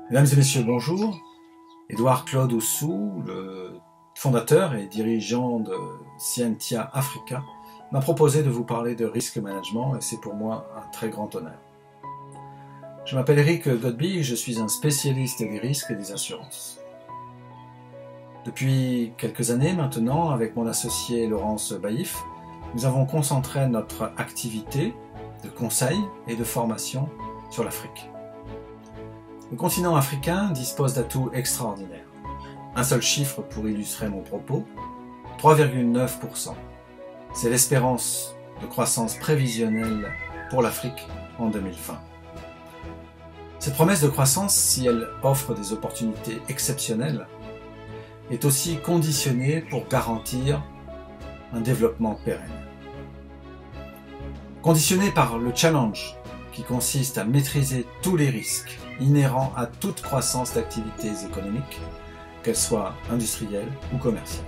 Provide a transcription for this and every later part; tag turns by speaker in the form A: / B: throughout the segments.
A: Mesdames et messieurs, bonjour. Édouard Claude Oussou, le fondateur et dirigeant de Scientia Africa, m'a proposé de vous parler de risque management et c'est pour moi un très grand honneur. Je m'appelle Eric Godby et je suis un spécialiste des risques et des assurances. Depuis quelques années maintenant, avec mon associé Laurence Baïf, nous avons concentré notre activité de conseil et de formation sur l'Afrique. Le continent africain dispose d'atouts extraordinaires. Un seul chiffre pour illustrer mon propos, 3,9%. C'est l'espérance de croissance prévisionnelle pour l'Afrique en 2020. Cette promesse de croissance, si elle offre des opportunités exceptionnelles, est aussi conditionnée pour garantir un développement pérenne. Conditionnée par le challenge qui consiste à maîtriser tous les risques inhérents à toute croissance d'activités économiques, qu'elles soient industrielles ou commerciales.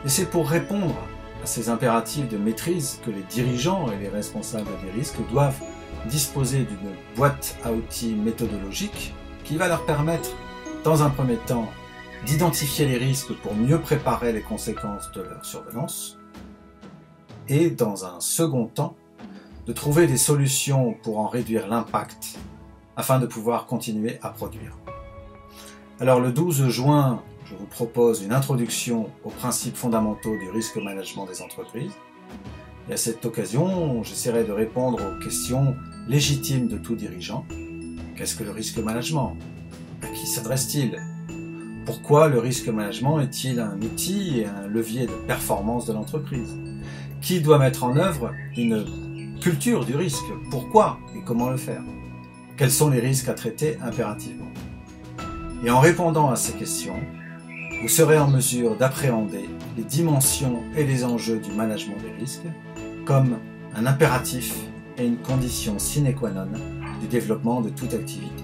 A: Et c'est pour répondre à ces impératifs de maîtrise que les dirigeants et les responsables des risques doivent disposer d'une boîte à outils méthodologique qui va leur permettre, dans un premier temps, d'identifier les risques pour mieux préparer les conséquences de leur survenance, et dans un second temps, de trouver des solutions pour en réduire l'impact afin de pouvoir continuer à produire. Alors le 12 juin, je vous propose une introduction aux principes fondamentaux du risque management des entreprises. Et à cette occasion, j'essaierai de répondre aux questions légitimes de tout dirigeant. Qu'est-ce que le risque management? À qui s'adresse-t-il? Pourquoi le risque management est-il un outil et un levier de performance de l'entreprise? Qui doit mettre en œuvre une culture du risque? Pourquoi et comment le faire? Quels sont les risques à traiter impérativement? Et en répondant à ces questions, vous serez en mesure d'appréhender les dimensions et les enjeux du management des risques comme un impératif et une condition sine qua non du développement de toute activité.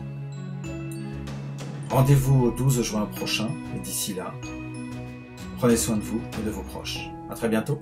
A: Rendez-vous au 12 juin prochain et d'ici là, prenez soin de vous et de vos proches. À très bientôt.